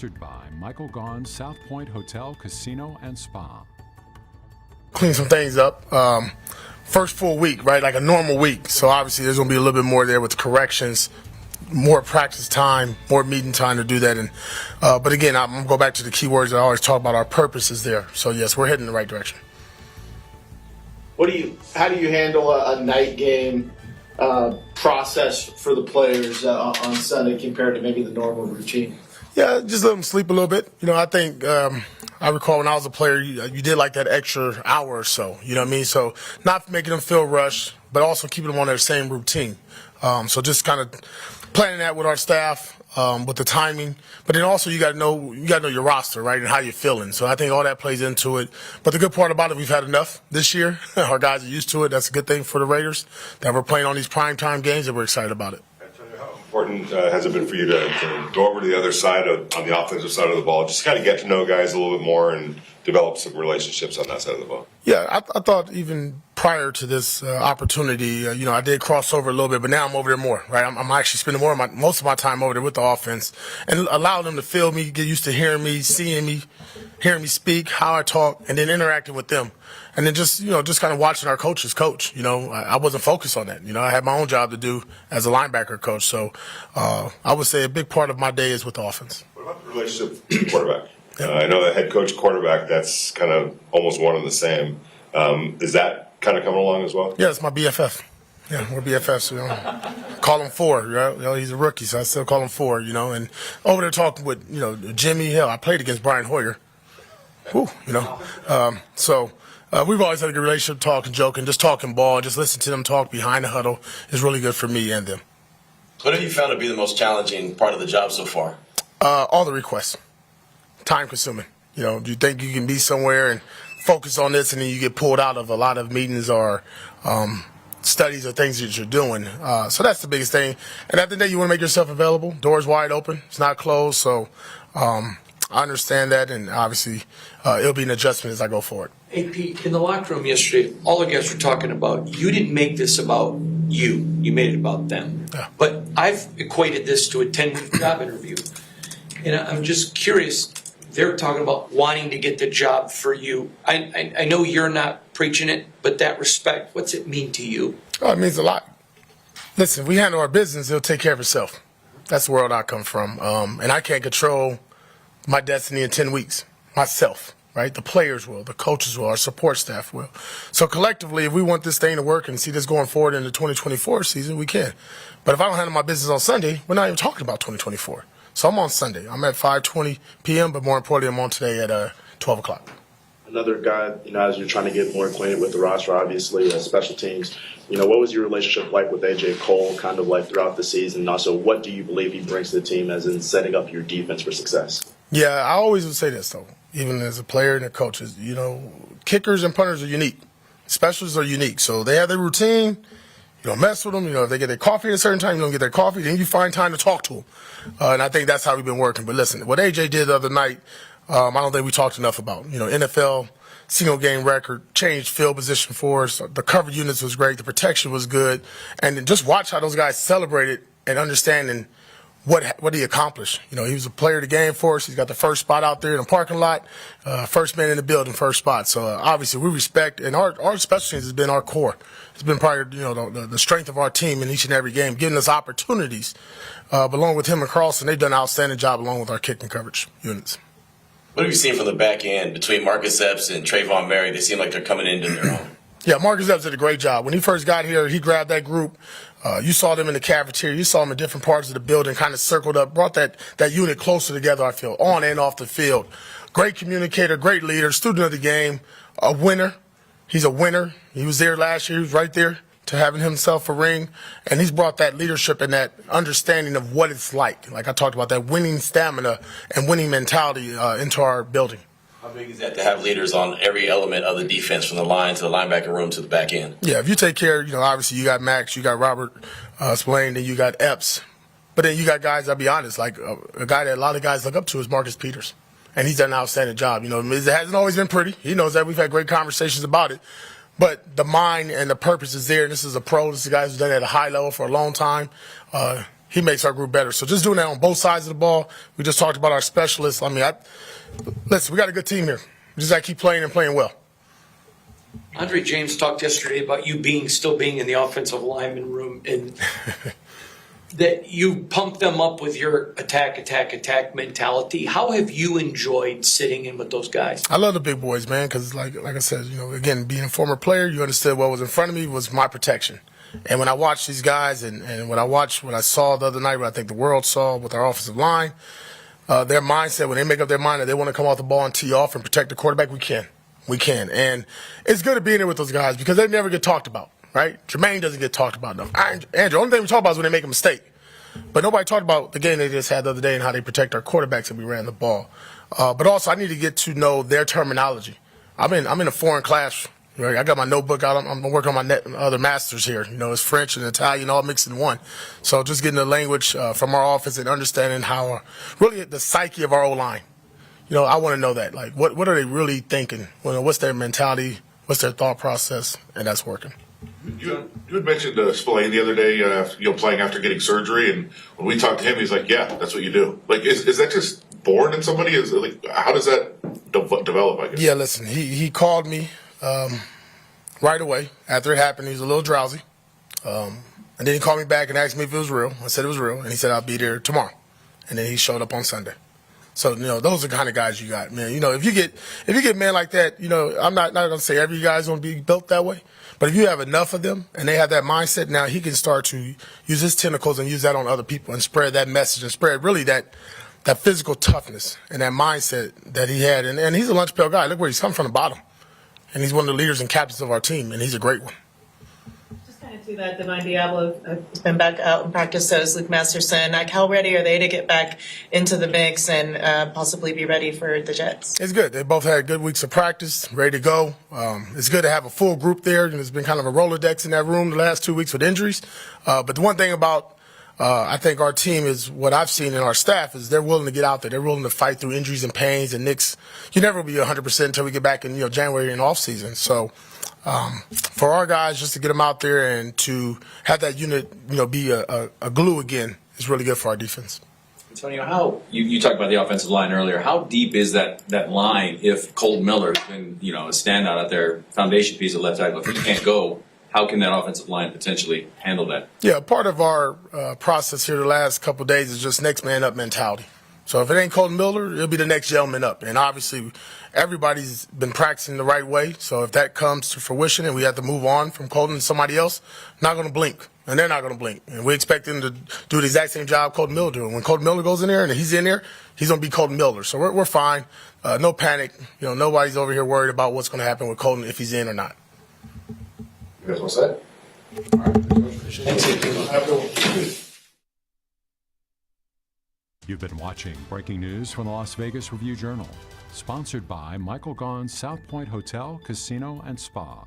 sponsored by Michael Gaughan's South Point Hotel, Casino, and Spa. Clean some things up. First full week, right, like a normal week. So obviously there's going to be a little bit more there with the corrections, more practice time, more meeting time to do that. And but again, I'm going to go back to the key words that I always talk about. Our purpose is there. So yes, we're heading in the right direction. How do you handle a night game process for the players on Sunday compared to maybe the normal routine? Yeah, just let them sleep a little bit. You know, I think I recall when I was a player, you did like that extra hour or so. You know what I mean? So not making them feel rushed, but also keeping them on their same routine. So just kind of planning that with our staff, with the timing. But then also you got to know your roster, right, and how you're feeling. So I think all that plays into it. But the good part about it, we've had enough this year. Our guys are used to it. That's a good thing for the Raiders that we're playing on these primetime games, and we're excited about it. How important has it been for you to go over to the other side on the offensive side of the ball, just kind of get to know guys a little bit more and develop some relationships on that side of the ball? Yeah, I thought even prior to this opportunity, I did cross over a little bit, but now I'm over there more, right? I'm actually spending most of my time over there with the offense and allow them to feel me, get used to hearing me, seeing me, hearing me speak, how I talk, and then interacting with them. And then just kind of watching our coaches coach. I wasn't focused on that. I had my own job to do as a linebacker coach. So I would say a big part of my day is with the offense. What about the relationship with the quarterback? I know that head coach quarterback, that's kind of almost one and the same. Is that kind of coming along as well? Yeah, it's my BFF. Yeah, we're BFFs. Call him four. He's a rookie, so I still call him four. And over there talking with Jimmy Hill. I played against Brian Hoyer. So we've always had a good relationship, talking, joking, just talking ball, just listening to them talk behind the huddle is really good for me and them. What have you found to be the most challenging part of the job so far? All the requests. Time consuming. Do you think you can be somewhere and focus on this and then you get pulled out of a lot of meetings or studies or things that you're doing? So that's the biggest thing. And at the end of the day, you want to make yourself available. Doors wide open. It's not closed. So I understand that, and obviously it'll be an adjustment as I go forward. Hey, Pete, in the locker room yesterday, all the guys were talking about you didn't make this about you. You made it about them. Yeah. But I've equated this to a 10-week job interview. And I'm just curious. They're talking about wanting to get the job for you. I know you're not preaching it, but that respect, what's it mean to you? Oh, it means a lot. Listen, we handle our business, it'll take care of itself. That's the world I come from. And I can't control my destiny in 10 weeks myself, right? The players will, the coaches will, our support staff will. So collectively, if we want this thing to work and see this going forward in the 2024 season, we can. But if I don't handle my business on Sunday, we're not even talking about 2024. So I'm on Sunday. I'm at 5:20 p.m., but more importantly, I'm on today at 12 o'clock. Another guy, as you're trying to get more acquainted with the roster, obviously, special teams, what was your relationship like with A.J. Cole kind of like throughout the season? And also, what do you believe he brings to the team as in setting up your defense for success? Yeah, I always would say this, though, even as a player and a coach, is, kickers and punters are unique. Specialists are unique. So they have their routine. You don't mess with them. If they get their coffee at a certain time, you don't get their coffee. Then you find time to talk to them. And I think that's how we've been working. But listen, what AJ did the other night, I don't think we talked enough about. NFL single game record, changed field position for us. The cover units was great. The protection was good. And just watch how those guys celebrated and understanding what he accomplished. He was a player of the game for us. He's got the first spot out there in the parking lot, first man in the building, first spot. So obviously we respect, and our special teams has been our core. It's been probably the strength of our team in each and every game, giving us opportunities. But along with him and Carlson, they've done an outstanding job along with our kicking coverage units. What have you seen from the back end between Marcus Epps and Trayvon Merry? They seem like they're coming into their own. Yeah, Marcus Epps did a great job. When he first got here, he grabbed that group. You saw them in the cafeteria. You saw them in different parts of the building, kind of circled up, brought that unit closer together, I feel, on and off the field. Great communicator, great leader, student of the game, a winner. He's a winner. He was there last year. He was right there to having himself a ring. And he's brought that leadership and that understanding of what it's like. Like I talked about, that winning stamina and winning mentality into our building. How big is that to have leaders on every element of the defense, from the line to the linebacker room to the back end? Yeah, if you take care, obviously you got Max, you got Robert Spillane, then you got Epps. But then you got guys, I'll be honest, like a guy that a lot of guys look up to is Marcus Peters. And he's done an outstanding job. It hasn't always been pretty. He knows that. We've had great conversations about it. But the mind and the purpose is there. And this is a pro. This is a guy who's done it at a high level for a long time. he makes our group better. So just doing that on both sides of the ball. We just talked about our specialists. I mean, listen, we got a good team here. We just got to keep playing and playing well. Andre James talked yesterday about you still being in the offensive lineman room and that you pump them up with your attack mentality. How have you enjoyed sitting in with those guys? I love the big boys, man, because like I said, again, being a former player, you understood what was in front of me was my protection. And when I watch these guys and when I saw the other night, what I think the world saw with our offensive line, their mindset, when they make up their mind that they want to come off the ball and tee off and protect the quarterback, we can. We can. And it's good to be in there with those guys because they never get talked about, right? Jermaine doesn't get talked about enough. Andrew, the only thing we talk about is when they make a mistake. But nobody talked about the game they just had the other day and how they protect our quarterbacks and we ran the ball. But also, I need to get to know their terminology. I'm in a foreign class. Right? I got my notebook out. I'm working on my other masters here. It's French and Italian all mixed in one. So just getting the language from our office and understanding how really the psyche of our O-line. I want to know that. Like, what are they really thinking? What's their mentality? What's their thought process? And that's working. You had mentioned Spillane the other day, playing after getting surgery, and when we talked to him, he's like, "Yeah, that's what you do." Like, is that just born in somebody? Is it like, how does that develop? I guess. Yeah, listen, he called me right away after it happened. He was a little drowsy, and then he called me back and asked me if it was real. I said it was real, and he said I'll be there tomorrow, and then he showed up on Sunday. So those are the kind of guys you got, man. If you get men like that, I'm not gonna say every guy's gonna be built that way, but if you have enough of them and they have that mindset, now he can start to use his tentacles and use that on other people and spread that message and spread really that physical toughness and that mindset that he had. And he's a lunch pail guy. Look where he's come from the bottom, and he's one of the leaders and captains of our team, and he's a great one. To that, Divine Diablo has been back out in practice, so is Luke Masterson. Like, how ready are they to get back into the mix and possibly be ready for the Jets? It's good. They both had good weeks of practice, ready to go. It's good to have a full group there. It's been kind of a Rolodex in that room the last 2 weeks with injuries. But the one thing about I think our team is what I've seen in our staff is they're willing to get out there. They're willing to fight through injuries and pains and nicks. You never will be 100% until we get back in January and off season. So for our guys, just to get them out there and to have that unit be a glue again is really good for our defense. Antonio, how you talked about the offensive line earlier. How deep is that line if Colton Miller's been a standout out there, foundation piece of left tackle? If he can't go, how can that offensive line potentially handle that? Yeah, part of our process here the last couple of days is just next man up mentality. So if it ain't Colton Miller, it'll be the next gentleman up. And obviously, everybody's been practicing the right way. So if that comes to fruition and we have to move on from Colton to somebody else, not going to blink. And they're not going to blink. And we expect them to do the exact same job Colton Miller doing. When Colton Miller goes in there and he's in there, he's going to be Colton Miller. So we're fine. No panic. Nobody's over here worried about what's going to happen with Colton if he's in or not. You guys want to say? All right. Thanks. You've been watching breaking news from the Las Vegas Review-Journal, sponsored by Michael Gaughan's South Point Hotel, Casino, and Spa.